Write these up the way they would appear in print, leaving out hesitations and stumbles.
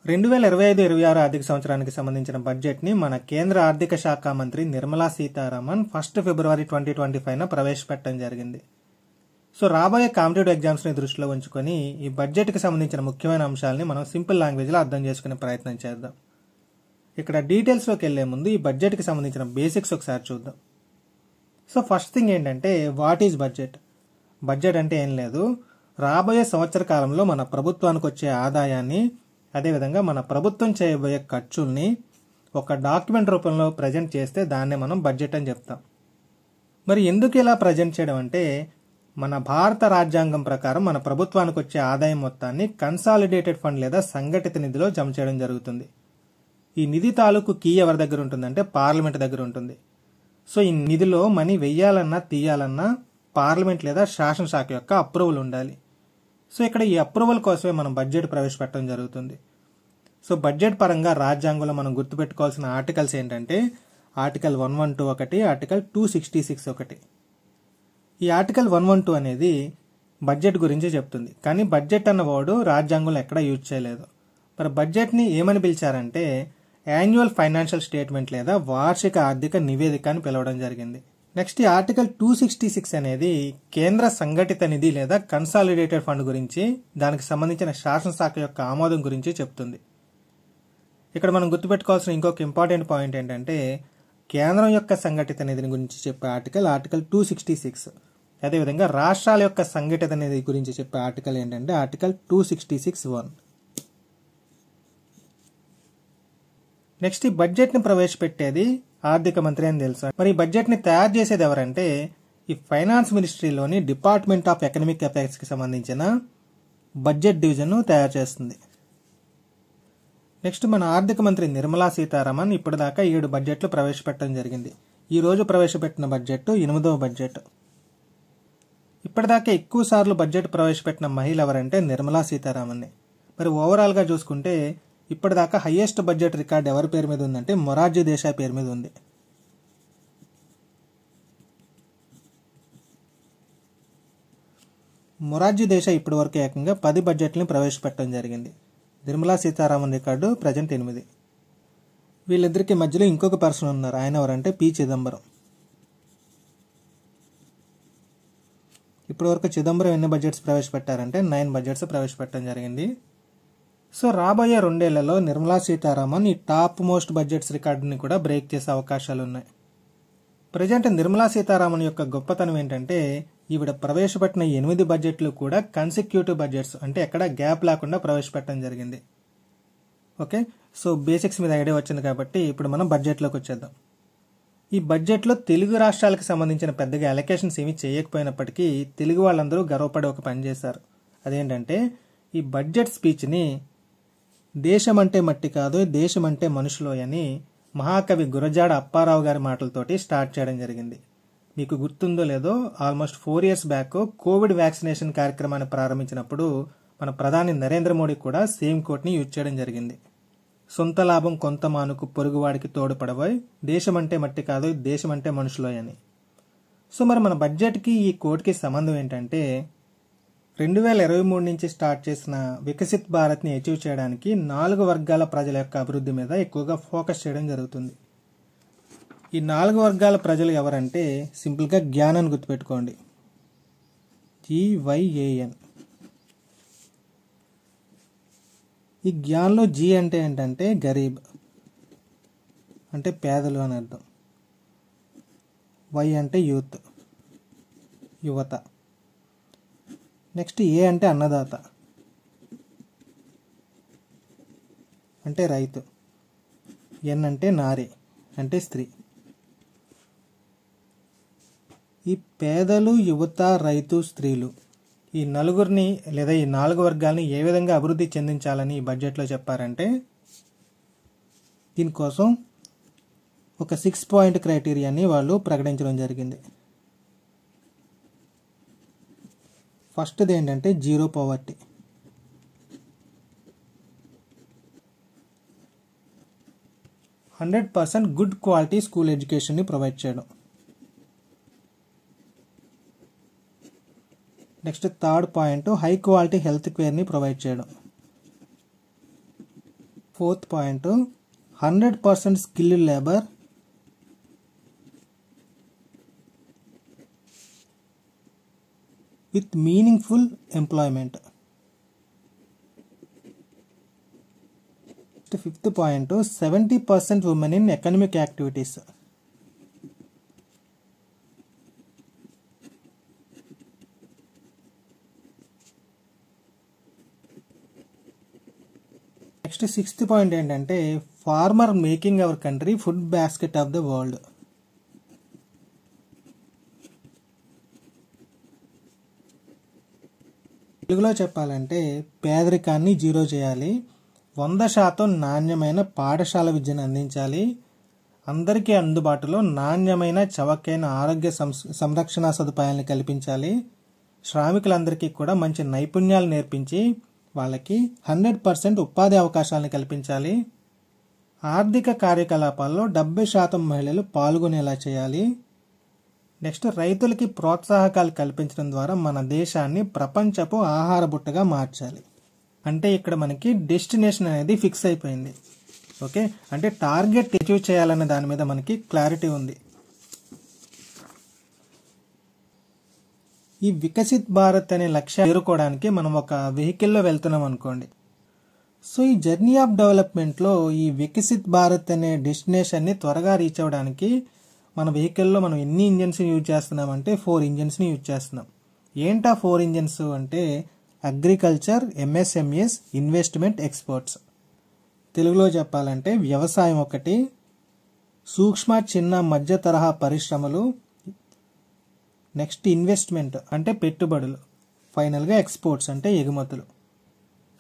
2025-26 ఆర్థిక సంవత్సరానికి సంబంధించిన బడ్జెట్ని మన కేంద్ర ఆర్థిక శాఖ మంత్రి నిర్మలా సీతారామన్ 1 ఫిబ్రవరి 2025న ప్రవేశపెట్టడం జరిగింది. సో రాబోయే కాంపిటేటివ్ ఎగ్జామ్స్ని దృష్టిలో ఉంచుకొని ఈ బడ్జెట్కి సంబంధించిన ముఖ్యమైన అంశాలని మనం సింపుల్ లాంగ్వేజ్లో అర్థం చేసుకునే ప్రయత్నం చేద్దాం. ఇక్కడ డీటెయిల్స్లోకి వెళ్లే ముందు ఈ బడ్జెట్కి సంబంధించిన బేసిక్స్ ఒకసారి చూద్దాం. సో ఫస్ట్ థింగ్ ఏంటంటే వాట్ ఈజ్ బడ్జెట్? బడ్జెట్ అంటే ఏం లేదు, రాబోయే సంవత్సర కాలంలో మన ప్రభుత్వానికి వచ్చే ఆదాయాన్ని, అదేవిధంగా మన ప్రభుత్వం చేయబోయే ఖర్చుల్ని ఒక డాక్యుమెంట్ రూపంలో ప్రజెంట్ చేస్తే దాన్నే మనం బడ్జెట్ అని చెప్తాం. మరి ఎందుకు ఇలా ప్రజెంట్ చేయడం అంటే, మన భారత రాజ్యాంగం ప్రకారం మన ప్రభుత్వానికి వచ్చే ఆదాయం మొత్తాన్ని కన్సాలిడేటెడ్ ఫండ్ లేదా సంఘటిత నిధిలో జమ చేయడం జరుగుతుంది. ఈ నిధి తాలూకు కీ ఎవరి దగ్గర ఉంటుందంటే పార్లమెంట్ దగ్గర ఉంటుంది. సో ఈ నిధిలో మనీ వెయ్యాలన్నా తీయాలన్నా పార్లమెంట్ లేదా శాసనశాఖ యొక్క అప్రూవల్ ఉండాలి. సో ఇక్కడ ఈ అప్రూవల్ కోసమే మనం బడ్జెట్ ప్రవేశపెట్టడం జరుగుతుంది. సో బడ్జెట్ పరంగా రాజ్యాంగంలో మనం గుర్తుపెట్టుకోవాల్సిన ఆర్టికల్స్ ఏంటంటే ఆర్టికల్ 112 ఒకటి, ఆర్టికల్ 266 ఒకటి. ఈ ఆర్టికల్ 112 అనేది బడ్జెట్ గురించి చెప్తుంది, కానీ బడ్జెట్ అన్న వర్డ్ రాజ్యాంగంలో ఎక్కడా యూజ్ చేయలేదు. మరి బడ్జెట్ని ఏమని పిలిచారంటే యాన్యువల్ ఫైనాన్షియల్ స్టేట్మెంట్ లేదా వార్షిక ఆర్థిక నివేదిక అని పిలవడం జరిగింది. నెక్స్ట్ ఈ ఆర్టికల్ 266 అనేది కేంద్ర సంఘటిత నిధి లేదా కన్సాలిడేటెడ్ ఫండ్ గురించి, దానికి సంబంధించిన శాసనశాఖ యొక్క ఆమోదం గురించి చెప్తుంది. ఇక్కడ మనం గుర్తుపెట్టుకోవాల్సిన ఇంకొక ఇంపార్టెంట్ పాయింట్ ఏంటంటే కేంద్రం యొక్క సంఘటిత నిధిని గురించి చెప్పే ఆర్టికల్ 266. అదేవిధంగా రాష్ట్రాల యొక్క సంఘటిత నిధి గురించి చెప్పే ఆర్టికల్ ఏంటంటే ఆర్టికల్ 266(1). నెక్స్ట్ ఈ బడ్జెట్ని ప్రవేశపెట్టేది ఆర్థిక మంత్రి అని తెలుసు. మరి ఈ బడ్జెట్ని తయారు చేసేది ఎవరంటే ఈ ఫైనాన్స్ మినిస్ట్రీలోని డిపార్ట్మెంట్ ఆఫ్ ఎకనామిక్ అఫైర్స్కి సంబంధించిన బడ్జెట్ డివిజన్ తయారు చేస్తుంది. నెక్స్ట్ మన ఆర్థిక మంత్రి నిర్మలా సీతారామన్ ఇప్పటిదాకా 7 బడ్జెట్లు ప్రవేశపెట్టడం జరిగింది. ఈ రోజు ప్రవేశపెట్టిన బడ్జెట్ 8వ బడ్జెట్. ఇప్పటిదాకా ఎక్కువ సార్లు బడ్జెట్ ప్రవేశపెట్టిన మహిళ ఎవరంటే నిర్మలా సీతారామన్. మరి ఓవరాల్గా చూసుకుంటే ఇప్పటిదాకా హైయెస్ట్ బడ్జెట్ రికార్డ్ ఎవరి పేరు మీద ఉందంటే మొరార్జీ దేశాయ్ పేరు మీద ఉంది. మొరార్జీ దేశాయ్ ఇప్పటి వరకు ఏకంగా 10 బడ్జెట్లను ప్రవేశపెట్టడం జరిగింది. Nirmala Sitharaman record present 8. వీళ్ళిద్దరికి మధ్యలో ఇంకొక పర్సన్ ఉన్నారు, ఆయన ఎవరంటే పి చిదంబరం. ఇప్పటి వరకు చిదంబరం ఎన్ని బడ్జెట్స్ ప్రవేశపెట్టారంటే 9 బడ్జెట్స్ ప్రవేశపెట్టడం జరిగింది. సో రాబోయే 2 ఏళ్లలో నిర్మలా సీతారామన్ ఈ టాప్ మోస్ట్ బడ్జెట్స్ రికార్డుని కూడా బ్రేక్ చేసే అవకాశాలు ఉన్నాయి. ప్రజెంట్ నిర్మలా సీతారామన్ యొక్క గొప్పతనం ఏంటంటే ఈవిడ ప్రవేశపెట్టిన 8 బడ్జెట్లు కూడా కన్సిక్యూటివ్ బడ్జెట్స్, అంటే ఎక్కడ గ్యాప్ లేకుండా ప్రవేశపెట్టడం జరిగింది. ఓకే, సో బేసిక్స్ మీద ఐడియా వచ్చింది కాబట్టి ఇప్పుడు మనం బడ్జెట్లోకి వచ్చేద్దాం. ఈ బడ్జెట్లో తెలుగు రాష్ట్రాలకు సంబంధించిన పెద్దగా అలొకేషన్స్ ఏమీ చేయకపోయినప్పటికీ తెలుగు వాళ్ళందరూ గర్వపడి ఒక పని చేశారు. అదేంటంటే ఈ బడ్జెట్ స్పీచ్ని దేశం అంటే మట్టి కాదు, దేశం అంటే మనుషులో అని మహాకవి గురజాడ అప్పారావు గారి మాటలతోటి స్టార్ట్ చేయడం జరిగింది. మీకు గుర్తుందో లేదో, almost 4 years back Covid vaccination కార్యక్రమాన్ని ప్రారంభించినప్పుడు మన ప్రధాని నరేంద్ర మోడీ కూడా సేమ్ కోట్ని యూజ్ చేయడం జరిగింది. సొంత లాభం కొంత మానుకు పొరుగువాడికి తోడుపడబోయ్, దేశం అంటే మట్టి కాదు, దేశం అంటే మనుషులో అని. సో మరి మన బడ్జెట్కి ఈ కోట్కి సంబంధం ఏంటంటే 2023 నుంచి స్టార్ట్ చేసిన వికసిత్ భారత్ని అచీవ్ చేయడానికి 4 వర్గాల ప్రజల యొక్క అభివృద్ధి మీద ఎక్కువగా ఫోకస్ చేయడం జరుగుతుంది. ఈ 4 వర్గాల ప్రజలు ఎవరంటే సింపుల్గా జ్ఞాన్ అని గుర్తుపెట్టుకోండి, GYAN. ఈ జ్ఞాన్లో జీ అంటే ఏంటంటే గరీబ్, అంటే పేదలు అని అర్థం. వై అంటే యూత్, యువత. నెక్స్ట్ ఏ అంటే అన్నదాత, అంటే రైతు. ఎన్ అంటే నారి, అంటే స్త్రీ. ఈ పేదలు, యువత, రైతు, స్త్రీలు ఈ నలుగురిని లేదా ఈ 4 వర్గాలని ఏ విధంగా అభివృద్ధి చెందించాలని ఈ బడ్జెట్లో చెప్పారంటే దీనికోసం ఒక 6 point క్రైటీరియాని వాళ్ళు ప్రకటించడం జరిగింది. ఫస్ట్ది ఏంటంటే 0 poverty. %100% గుడ్ క్వాలిటీ స్కూల్ ఎడ్యుకేషన్ని ప్రొవైడ్ చేయడం. Next third point high quality health కేర్ని ప్రొవైడ్ చేయడం. 4th point 100% skilled labour with meaningful employment. 5th point 70% women in economic activities. Next 6th point ఏంటంటే farmer making our country food basket of the world. తెలుగులో చెప్పాలంటే పేదరికాన్ని zero చేయాలి, 100% నాణ్యమైన పాఠశాల విద్యను అందించాలి, అందరికీ అందుబాటులో నాణ్యమైన చవకైన ఆరోగ్య సంరక్షణ సదుపాయాలను కల్పించాలి, శ్రామికులందరికీ కూడా మంచి నైపుణ్యాలు నేర్పించి వాళ్ళకి 100% ఉపాధి అవకాశాలను కల్పించాలి, ఆర్థిక కార్యకలాపాల్లో 70% మహిళలు పాల్గొనేలా చేయాలి. నెక్స్ట్ రైతులకి ప్రోత్సాహకాలు కల్పించడం ద్వారా మన దేశాన్ని ప్రపంచపు ఆహార బుట్టగా మార్చాలి. అంటే ఇక్కడ మనకి డెస్టినేషన్ అనేది ఫిక్స్ అయిపోయింది. ఓకే, అంటే టార్గెట్ అచీవ్ చేయాలనే దాని మీద మనకి క్లారిటీ ఉంది. ఈ వికసిత్ భారత్ అనే లక్ష్యం చేరుకోవడానికి మనం ఒక వెహికల్లో వెళ్తున్నాం అనుకోండి. సో ఈ జర్నీ ఆఫ్ డెవలప్మెంట్లో ఈ వికసిత్ భారత్ అనే డెస్టినేషన్ని త్వరగా రీచ్ అవ్వడానికి మన వెహికల్లో మనం ఎన్ని ఇంజన్స్ని యూజ్ చేస్తున్నామంటే 4 ఇంజన్స్ని యూజ్ చేస్తున్నాం. ఏంటా 4 ఇంజన్స్ అంటే అగ్రికల్చర్, ఎంఎస్ఎంఈస్, ఇన్వెస్ట్మెంట్, ఎక్స్పోర్ట్స్. తెలుగులో చెప్పాలంటే వ్యవసాయం ఒకటి, సూక్ష్మ చిన్న మధ్య తరహా పరిశ్రమలు, నెక్స్ట్ ఇన్వెస్ట్మెంట్ అంటే పెట్టుబడులు, ఫైనల్గా ఎక్స్పోర్ట్స్ అంటే ఎగుమతులు.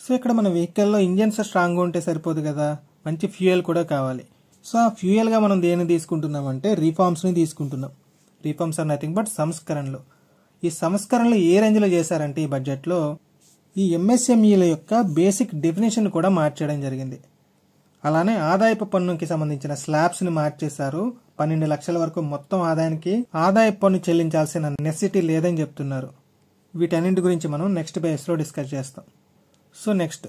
సో ఇక్కడ మన వెహికల్లో ఇంజన్స్ స్ట్రాంగ్గా ఉంటే సరిపోదు కదా, మంచి ఫ్యూయల్ కూడా కావాలి. సో ఆ ఫ్యూయల్గా మనం దేన్ని తీసుకుంటున్నామంటే రిఫార్మ్స్ని తీసుకుంటున్నాం. రిఫార్మ్స్ ఆర్ నథింగ్ బట్ సంస్కరణలు. ఈ సంస్కరణలు ఏ రేంజ్లో చేశారంటే ఈ బడ్జెట్లో ఈ ఎంఎస్ఎంఈల యొక్క బేసిక్ డెఫినేషన్ కూడా మార్చడం జరిగింది. అలానే ఆదాయపు పన్నుకి సంబంధించిన స్లాబ్స్ని మార్చేశారు. 12 లక్షల వరకు మొత్తం ఆదాయానికి ఆదాయపు పన్ను చెల్లించాల్సిన నెసెసిటీ లేదని చెప్తున్నారు. వీటన్నింటి గురించి మనం నెక్స్ట్ బేస్లో డిస్కస్ చేస్తాం. సో నెక్స్ట్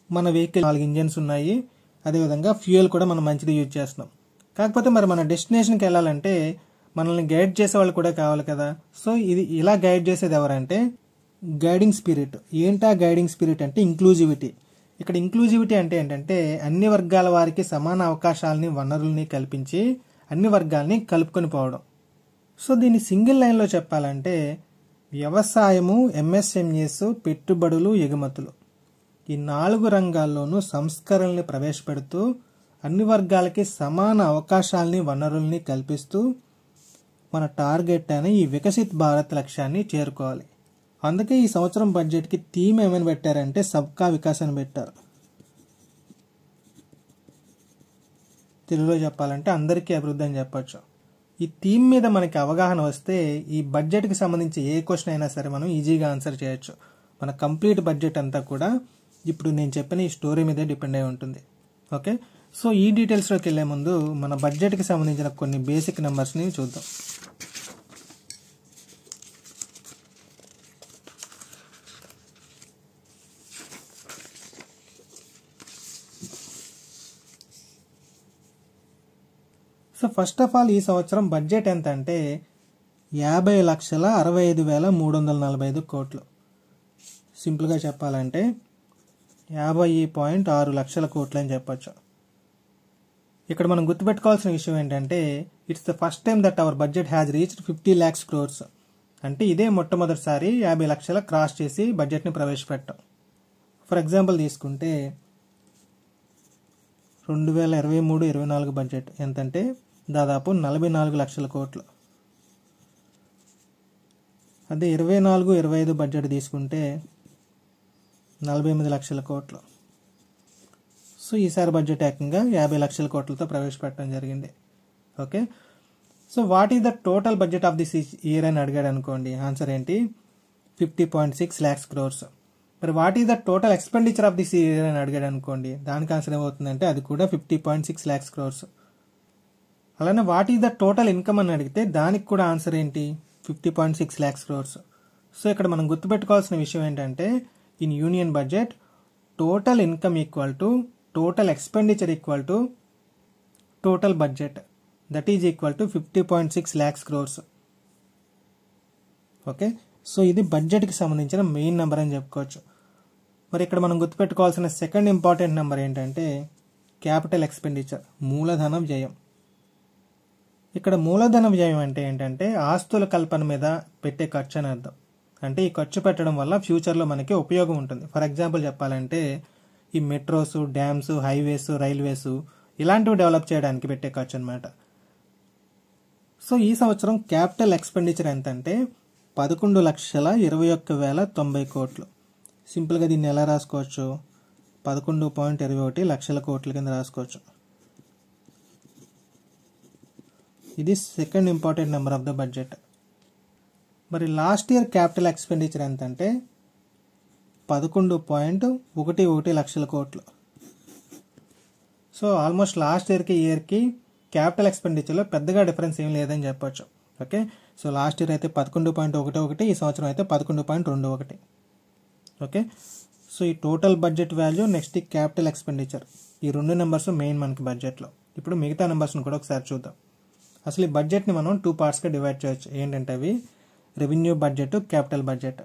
మన వెహికల్ 4 ఇంజన్స్ ఉన్నాయి, అదేవిధంగా ఫ్యూయల్ కూడా మనం మంచిది యూజ్ చేస్తున్నాం. కాకపోతే మరి మన డెస్టినేషన్కి వెళ్ళాలంటే మనల్ని గైడ్ చేసే వాళ్ళు కూడా కావాలి కదా. సో ఇది ఇలా గైడ్ చేసేది ఎవరంటే గైడింగ్ స్పిరిట్. ఏంటా గైడింగ్ స్పిరిట్ అంటే ఇంక్లూజివిటీ. ఇక్కడ ఇంక్లూజివిటీ అంటే ఏంటంటే అన్ని వర్గాల వారికి సమాన అవకాశాలని వనరుల్ని కల్పించి అన్ని వర్గాల్ని కలుపుకొని పోవడం. సో దీన్ని సింగిల్ లైన్లో చెప్పాలంటే వ్యవసాయము, ఎంఎస్ఎంఈస్, పెట్టుబడులు, ఎగుమతులు ఈ 4 రంగాల్లోనూ సంస్కరణల్ని ప్రవేశపెడుతూ అన్ని వర్గాలకి సమాన అవకాశాలని వనరుల్ని కల్పిస్తూ మన టార్గెట్ అయిన ఈ వికసిత్ భారత్ లక్ష్యాన్ని చేరుకోవాలి. అందుకే ఈ సంవత్సరం బడ్జెట్కి థీమ్ ఏమని పెట్టారంటే సబ్కా వికాస్ అని పెట్టారు. తెలుగులో చెప్పాలంటే అందరికీ అభివృద్ధి అని చెప్పొచ్చు. ఈ థీమ్ మీద మనకి అవగాహన వస్తే ఈ బడ్జెట్కి సంబంధించి ఏ క్వశ్చన్ అయినా సరే మనం ఈజీగా ఆన్సర్ చేయొచ్చు. మన కంప్లీట్ బడ్జెట్ అంతా కూడా ఇప్పుడు నేను చెప్పిన ఈ స్టోరీ మీదే డిపెండ్ అయి ఉంటుంది. ఓకే, సో ఈ డీటెయిల్స్లోకి వెళ్ళే ముందు మన బడ్జెట్కి సంబంధించిన కొన్ని బేసిక్ నెంబర్స్ని చూద్దాం. సో ఫస్ట్ ఆఫ్ ఆల్ ఈ సంవత్సరం బడ్జెట్ ఎంత అంటే 50,65,345 కోట్లు. సింపుల్గా చెప్పాలంటే 50.6 లక్షల కోట్లు అని చెప్పొచ్చు. ఇక్కడ మనం గుర్తుపెట్టుకోవాల్సిన విషయం ఏంటంటే it's the first time that hour budget has reached 50 lakhs crores. అంటే ఇదే మొట్టమొదటిసారి 50 లక్షల క్రాస్ చేసి బడ్జెట్ని ప్రవేశపెట్టాం. ఫర్ ఎగ్జాంపుల్ తీసుకుంటే 2023-24 బడ్జెట్ ఎంతంటే దాదాపు 44 లక్షల కోట్లు. అదే 24-25 బడ్జెట్ తీసుకుంటే 48 లక్షల కోట్లు. సో ఈసారి బడ్జెట్ ఏకంగా 50 లక్షల కోట్లతో ప్రవేశపెట్టడం జరిగింది. Okay, so what is the total budget of this year అని అడిగాడు అనుకోండి, ఆన్సర్ ఏంటి 50.6 lakhs crores. మరి what is the total expenditure of this year అని అడిగాడు అనుకోండి, దానికి ఆన్సర్ ఏమవుతుందంటే అది కూడా 50.6 lakhs crores. అలానే what is the total income అని అడిగితే దానికి కూడా ఆన్సర్ ఏంటి 50.6 lakhs crores. సో ఇక్కడ మనం గుర్తుపెట్టుకోవాల్సిన విషయం ఏంటంటే in union budget total income equal to total expenditure equal to total budget, that is equal to 50.6 lakhs crores. Okay, so ఇది బడ్జెట్కి సంబంధించిన మెయిన్ నెంబర్ అని చెప్పుకోవచ్చు. మరి ఇక్కడ మనం గుర్తుపెట్టుకోవాల్సిన సెకండ్ ఇంపార్టెంట్ నెంబర్ ఏంటంటే క్యాపిటల్ ఎక్స్పెండిచర్, మూలధన వ్యయం. ఇక్కడ మూలధన వ్యయం అంటే ఏంటంటే ఆస్తుల కల్పన మీద పెట్టే ఖర్చు అని అర్థం. అంటే ఈ ఖర్చు పెట్టడం వల్ల ఫ్యూచర్లో మనకి ఉపయోగం ఉంటుంది. ఫర్ ఎగ్జాంపుల్ చెప్పాలంటే ఈ మెట్రోస్, డ్యామ్స్, హైవేస్, రైల్వేస్ ఇలాంటివి డెవలప్ చేయడానికి పెట్టే ఖర్చు అనమాట. సో ఈ సంవత్సరం క్యాపిటల్ ఎక్స్పెండిచర్ ఎంత అంటే 11,21,090 కోట్లు. సింపుల్గా దీన్ని ఎలా రాసుకోవచ్చు, 11.21 లక్షల కోట్ల కింద రాసుకోవచ్చు. ఇది second important number of the budget. మరి లాస్ట్ ఇయర్ క్యాపిటల్ ఎక్స్పెండిచర్ ఎంత అంటే 11.11 లక్షల కోట్లు. సో ఆల్మోస్ట్ లాస్ట్ ఇయర్కి ఈ ఇయర్కి క్యాపిటల్ ఎక్స్పెండిచర్లో పెద్దగా డిఫరెన్స్ ఏం లేదని చెప్పొచ్చు. ఓకే, సో లాస్ట్ ఇయర్ అయితే 11.11, ఈ సంవత్సరం అయితే 11.21. ఓకే, సో ఈ టోటల్ బడ్జెట్ వాల్యూ, నెక్స్ట్ ఈ క్యాపిటల్ ఎక్స్పెండిచర్, ఈ రెండు నెంబర్స్ మెయిన్ మనకి బడ్జెట్లో. ఇప్పుడు మిగతా నెంబర్స్ని కూడా ఒకసారి చూద్దాం. అసలు ఈ బడ్జెట్ని మనం 2 పార్ట్స్గా డివైడ్ చేయొచ్చు. ఏంటంటే అవి revenue budget, capital budget.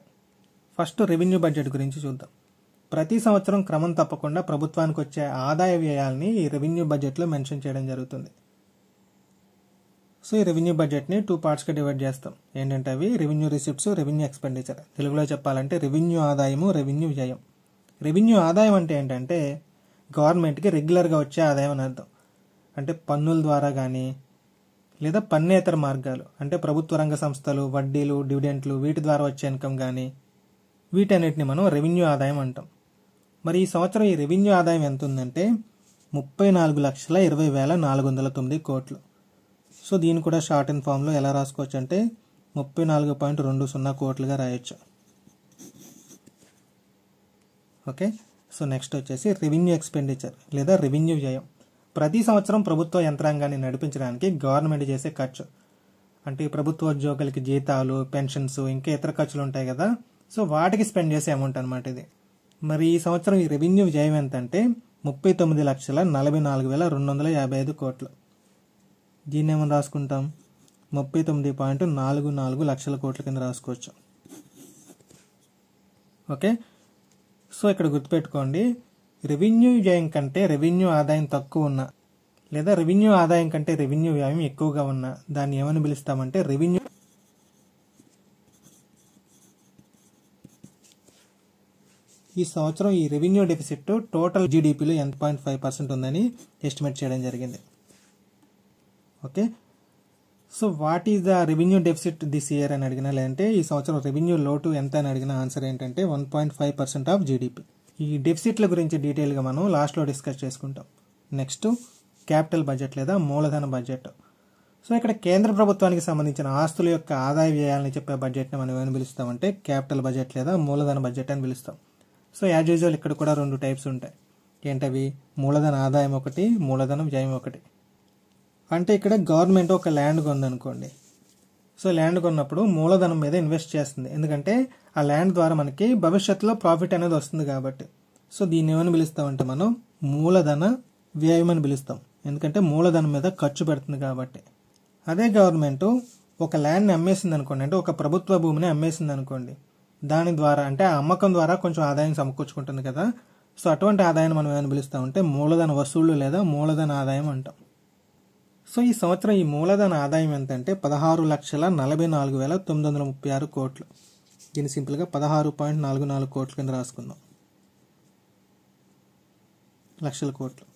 First revenue budget గురించి చూద్దాం. ప్రతి సంవత్సరం క్రమం తప్పకుండా ప్రభుత్వానికి వచ్చే ఆదాయ వ్యయాల్ని ఈ రెవెన్యూ బడ్జెట్లో మెన్షన్ చేయడం జరుగుతుంది. సో ఈ రెవెన్యూ బడ్జెట్ని 2 పార్ట్స్గా డివైడ్ చేస్తాం. ఏంటంటే అవి రెవెన్యూ రిసిప్ట్స్, రెవెన్యూ ఎక్స్పెండిచర్. తెలుగులో చెప్పాలంటే రెవెన్యూ ఆదాయము, రెవెన్యూ వ్యయం. రెవెన్యూ ఆదాయం అంటే ఏంటంటే గవర్నమెంట్కి రెగ్యులర్గా వచ్చే ఆదాయం అని అర్థం. అంటే పన్నుల ద్వారా కానీ లేదా పన్నేతర మార్గాలు, అంటే ప్రభుత్వ రంగ సంస్థలు, వడ్డీలు, డివిడెంట్లు, వీటి ద్వారా వచ్చే ఇన్కమ్ కానీ, వీటన్నిటిని మనం రెవెన్యూ ఆదాయం అంటాం. మరి ఈ సంవత్సరం ఈ రెవెన్యూ ఆదాయం ఎంత ఉందంటే 34,20,409 కోట్లు. సో దీన్ని కూడా షార్ట్ అండ్ ఫామ్లో ఎలా రాసుకోవచ్చు అంటే 34.20 కోట్లుగా రాయొచ్చు. ఓకే, సో నెక్స్ట్ వచ్చేసి రెవెన్యూ ఎక్స్పెండిచర్ లేదా రెవెన్యూ వ్యయం. ప్రతి సంవత్సరం ప్రభుత్వ యంత్రాంగాన్ని నడిపించడానికి గవర్నమెంట్ చేసే ఖర్చు. అంటే ప్రభుత్వ ఉద్యోగులకి జీతాలు, పెన్షన్స్, ఇంకా ఇతర ఖర్చులు ఉంటాయి కదా, సో వాటికి స్పెండ్ చేసే అమౌంట్ అనమాట ఇది. మరి ఈ సంవత్సరం ఈ రెవెన్యూ వ్యయం ఎంత అంటే 39,44,255 కోట్లు. దీన్ని ఏమని రాసుకుంటాం, 39.44 లక్షల కోట్ల కింద రాసుకోవచ్చు. ఓకే, సో ఇక్కడ గుర్తుపెట్టుకోండి, రెవెన్యూ వ్యయం కంటే రెవెన్యూ ఆదాయం తక్కువ ఉన్న లేదా రెవెన్యూ ఆదాయం కంటే రెవెన్యూ వ్యయం ఎక్కువగా ఉన్న దాన్ని ఏమని పిలుస్తామంటే రెవెన్యూ. ఈ సంవత్సరం ఈ రెవెన్యూ డెఫిసిట్ టోటల్ జీడీపీలో 0.5% ఉందని ఎస్టిమేట్ చేయడం జరిగింది. Okay, so what is the revenue deficit this year అని అడిగినా, లేదంటే ఈ సంవత్సరం రెవెన్యూ లోటు ఎంత అని అడిగిన ఆన్సర్ ఏంటంటే 1.5% ఆఫ్ జీడీపీ. ఈ డెఫిసిట్ల గురించి డీటెయిల్గా మనం లాస్ట్లో డిస్కస్ చేసుకుంటాం. నెక్స్ట్ క్యాపిటల్ బడ్జెట్ లేదా మూలధన బడ్జెట్. సో ఇక్కడ కేంద్ర ప్రభుత్వానికి సంబంధించిన ఆస్తుల యొక్క ఆదాయ వ్యయాలని చెప్పే బడ్జెట్ని మనం ఏమని పిలుస్తామంటే క్యాపిటల్ బడ్జెట్ లేదా మూలధన బడ్జెట్ అని పిలుస్తాం. సో యాజ్ యూజువల్ ఇక్కడ కూడా 2 టైప్స్ ఉంటాయి. ఏంటవి, మూలధన ఆదాయం ఒకటి, మూలధన వ్యయం ఒకటి. అంటే ఇక్కడ గవర్నమెంట్ ఒక ల్యాండ్ కొందనుకోండి, సో ల్యాండ్ కొన్నప్పుడు మూలధనం మీద ఇన్వెస్ట్ చేస్తుంది, ఎందుకంటే ఆ ల్యాండ్ ద్వారా మనకి భవిష్యత్తులో ప్రాఫిట్ అనేది వస్తుంది కాబట్టి. సో దీన్ని ఏమని పిలుస్తామంటే మనం మూలధన వ్యయం అని పిలుస్తాం, ఎందుకంటే మూలధనం మీద ఖర్చు పెడుతుంది కాబట్టి. అదే గవర్నమెంట్ ఒక ల్యాండ్ని అమ్మేసింది అనుకోండి, అంటే ఒక ప్రభుత్వ భూమిని అమ్మేసింది అనుకోండి, దాని ద్వారా అంటే ఆ అమ్మకం ద్వారా కొంచెం ఆదాయం సమకూర్చుకుంటుంది కదా, సో అటువంటి ఆదాయాన్ని మనం ఏమని పిలుస్తామంటే మూలధన వసూళ్లు లేదా మూలధన ఆదాయం అంటాం. సో ఈ సంవత్సరం ఈ మూలధన ఆదాయం ఎంత అంటే 16,44,936 కోట్లు. దీన్ని సింపుల్గా 16.44 కోట్ల కింద రాసుకుందాం, లక్షల కోట్లు.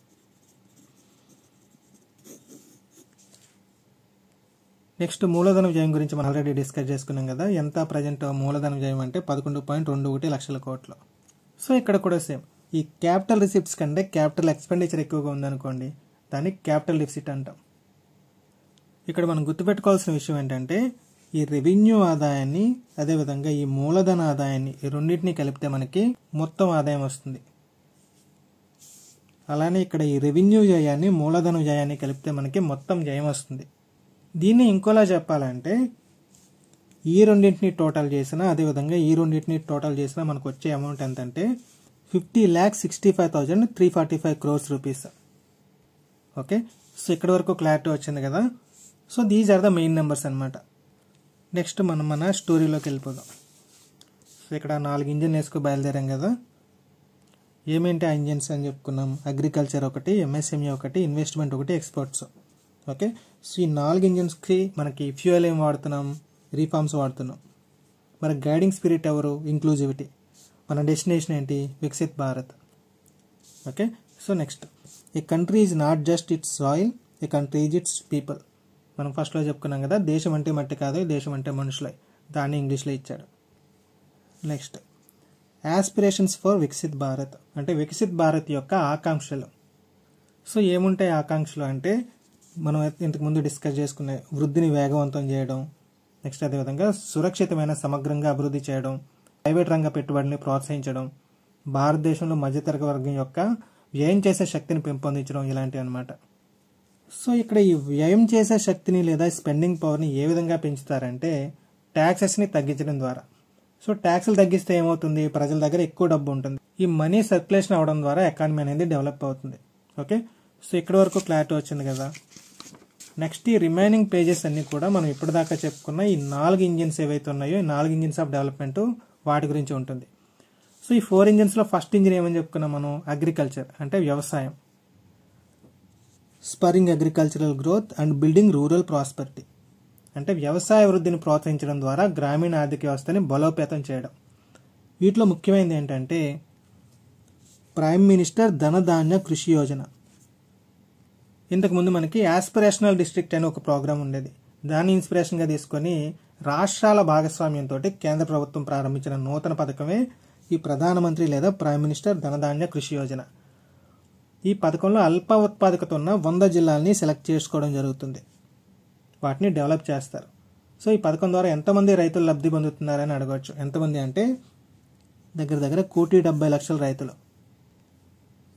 నెక్స్ట్ మూలధన వ్యయం గురించి మనం ఆల్రెడీ డిస్కస్ చేసుకున్నాం కదా, ఎంత ప్రజెంట్ మూలధన వ్యయం అంటే 11.21 లక్షల కోట్లు. సో ఇక్కడ కూడా సేమ్, ఈ క్యాపిటల్ రిసిప్ట్స్ కంటే క్యాపిటల్ ఎక్స్పెండిచర్ ఎక్కువగా ఉందనుకోండి, దాన్ని క్యాపిటల్ డెఫిసిట్ అంటాం. ఇక్కడ మనం గుర్తుపెట్టుకోవాల్సిన విషయం ఏంటంటే ఈ రెవెన్యూ ఆదాయాన్ని అదేవిధంగా ఈ మూలధన ఆదాయాన్ని ఈ రెండింటినీ కలిపితే మనకి మొత్తం ఆదాయం వస్తుంది. అలానే ఇక్కడ ఈ రెవెన్యూ వ్యయాన్ని మూలధన వ్యయాన్ని కలిపితే మనకి మొత్తం వ్యయం వస్తుంది. దీన్ని ఇంకోలా చెప్పాలంటే ఈ రెండింటిని టోటల్ చేసినా అదేవిధంగా ఈ రెండింటిని టోటల్ చేసినా మనకు వచ్చే అమౌంట్ ఎంత అంటే 50,65,345 crores రూపీస్. ఓకే, సో ఇక్కడ వరకు క్లారిటీ వచ్చింది కదా. So these are the main numbers అనమాట. నెక్స్ట్ మనం మన స్టోరీలోకి వెళ్ళిపోదాం. సో ఇక్కడ 4 ఇంజిన్ వేసుకు బయలుదేరాం కదా. ఏమేంటి ఆ ఇంజిన్స్ అని చెప్పుకున్నాం? అగ్రికల్చర్ ఒకటి, ఎంఎస్ఎంఈ ఒకటి, ఇన్వెస్ట్మెంట్ ఒకటి, ఎక్స్పోర్ట్స్. ఓకే, సో ఈ 4 ఇంజిన్స్కి మనకి ఫ్యూయల్ ఏం వాడుతున్నాం? రీఫార్మ్స్ వాడుతున్నాం. మన గైడింగ్ స్పిరిట్ ఎవరు? ఇంక్లూజివిటీ. మన డెస్టినేషన్ ఏంటి? Viksit Bharat. Okay, so next, A country is not just it's soil, A country is it's people. మనం ఫస్ట్లో చెప్పుకున్నాం కదా, దేశం అంటే మట్టి కాదు, దేశం అంటే మనుషులే. దాన్ని ఇంగ్లీష్లో ఇచ్చాడు. Next, aspirations for Viksit Bharat అంటే వికసిత్ భారత్ యొక్క ఆకాంక్షలు. సో ఏముంటాయి ఆకాంక్షలు అంటే, మనం ఇంతకుముందు డిస్కస్ చేసుకునే వృద్ధిని వేగవంతం చేయడం, నెక్స్ట్ అదేవిధంగా సురక్షితమైన సమగ్రంగా అభివృద్ధి చేయడం, ప్రైవేట్ రంగ పెట్టుబడిని ప్రోత్సహించడం, భారతదేశంలో మధ్యతరగతి వర్గం యొక్క వ్యయం చేసే శక్తిని పెంపొందించడం, ఇలాంటివి అనమాట. సో ఇక్కడ ఈ వ్యయం చేసే శక్తిని లేదా స్పెండింగ్ పవర్ని ఏ విధంగా పెంచుతారంటే ట్యాక్సెస్ని తగ్గించడం ద్వారా. సో ట్యాక్స్లు తగ్గిస్తే ఏమవుతుంది? ప్రజల దగ్గర ఎక్కువ డబ్బు ఉంటుంది. ఈ మనీ సర్క్యులేషన్ అవడం ద్వారా ఎకానమీ అనేది డెవలప్ అవుతుంది. ఓకే, సో ఇక్కడ వరకు క్లారిటీ వచ్చింది కదా. నెక్స్ట్ ఈ రిమైనింగ్ పేజెస్ అన్ని కూడా మనం ఇప్పటిదాకా చెప్పుకున్న ఈ 4 ఇంజిన్స్ ఏవైతే ఉన్నాయో, ఈ 4 ఇంజిన్స్ ఆఫ్ డెవలప్మెంట్ వాటి గురించి ఉంటుంది. సో ఈ 4 ఇంజిన్స్లో ఫస్ట్ ఇంజిన్ ఏమని చెప్పుకున్నాం మనం? అగ్రికల్చర్ అంటే వ్యవసాయం. Spurring agricultural growth and building rural prosperity అంటే వ్యవసాయ వృద్ధిని ప్రోత్సహించడం ద్వారా గ్రామీణ ఆర్థిక వ్యవస్థని బలోపేతం చేయడం. వీటిలో ముఖ్యమైనది ఏంటంటే ప్రైమ్ మినిస్టర్ ధనధాన్య కృషి యోజన. ఇంతకుముందు మనకి యాస్పిరేషనల్ డిస్ట్రిక్ట్ అనే ఒక ప్రోగ్రామ్ ఉండేది. దాన్ని ఇన్స్పిరేషన్గా తీసుకొని రాష్ట్రాల భాగస్వామ్యంతో కేంద్ర ప్రభుత్వం ప్రారంభించిన నూతన పథకమే ఈ ప్రధానమంత్రి లేదా ప్రైమ్ మినిస్టర్ ధనధాన్య కృషి యోజన. ఈ పథకంలో అల్ప ఉత్పాదకత ఉన్న 100 జిల్లాలని సెలెక్ట్ చేసుకోవడం జరుగుతుంది. వాటిని డెవలప్ చేస్తారు. సో ఈ పథకం ద్వారా ఎంతమంది రైతులు లబ్ధి పొందుతున్నారని అడగవచ్చు. ఎంతమంది అంటే దగ్గర 1,70,00,000 రైతులు.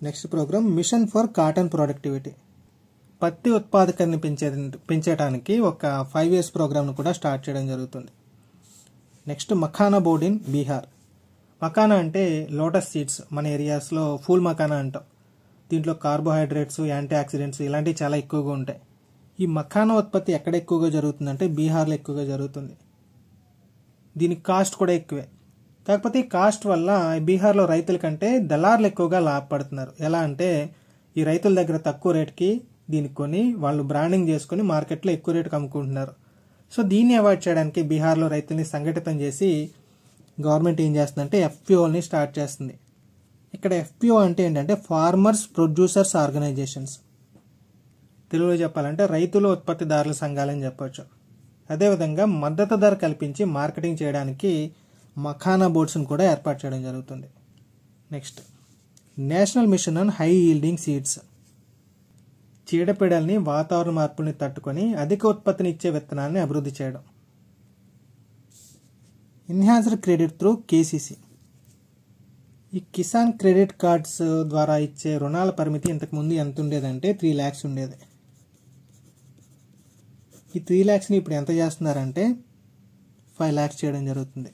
Next programme mission for cotton productivity. పత్తి ఉత్పాదకతని పెంచడానికి ఒక 5 years ప్రోగ్రామ్ను కూడా స్టార్ట్ చేయడం జరుగుతుంది. Next makhana board in Bihar. Makhana అంటే లోటస్ సీడ్స్, మన ఏరియాస్లో ఫూల్ మఖానా అంటాం. దీంట్లో కార్బోహైడ్రేట్స్, యాంటీ ఆక్సిడెంట్స్ ఇలాంటివి చాలా ఎక్కువగా ఉంటాయి. ఈ మఖానా ఉత్పత్తి ఎక్కడ ఎక్కువగా జరుగుతుందంటే బీహార్లో ఎక్కువగా జరుగుతుంది. దీనికి కాస్ట్ కూడా ఎక్కువే. కాకపోతే ఈ కాస్ట్ వల్ల బీహార్లో రైతుల కంటే దళారులు ఎక్కువగా లాభపడుతున్నారు. ఎలా అంటే ఈ రైతుల దగ్గర తక్కువ రేటుకి దీనికి కొని వాళ్ళు బ్రాండింగ్ చేసుకుని మార్కెట్లో ఎక్కువ రేటుకి అమ్ముకుంటున్నారు. సో దీన్ని అవాయిడ్ చేయడానికి బీహార్లో రైతుల్ని సంఘటితం చేసి గవర్నమెంట్ ఏం చేస్తుందంటే ఎఫ్పిఓని స్టార్ట్ చేస్తుంది. ఇక్కడ ఎఫ్పిఓ అంటే ఏంటంటే ఫార్మర్స్ ప్రొడ్యూసర్స్ ఆర్గనైజేషన్స్. తెలుగులో చెప్పాలంటే రైతుల ఉత్పత్తిదారుల సంఘాలని చెప్పొచ్చు. అదేవిధంగా మద్దతు ధర కల్పించి మార్కెటింగ్ చేయడానికి మఖానా బోర్డ్స్ను కూడా ఏర్పాటు చేయడం జరుగుతుంది. Next national mission on high yielding seeds. చీడపీడల్ని, వాతావరణ మార్పుల్ని తట్టుకొని అధిక ఉత్పత్తిని ఇచ్చే విత్తనాన్ని అభివృద్ధి చేయడం. Enhanced credit through KCC. ఈ కిసాన్ క్రెడిట్ కార్డ్స్ ద్వారా ఇచ్చే రుణాల పరిమితి ఇంతకుముందు ఎంత ఉండేదంటే 3 lakhs ఉండేది. ఈ 3 lakhsని ఇప్పుడు ఎంత చేస్తున్నారంటే 5 lakhs చేయడం జరుగుతుంది.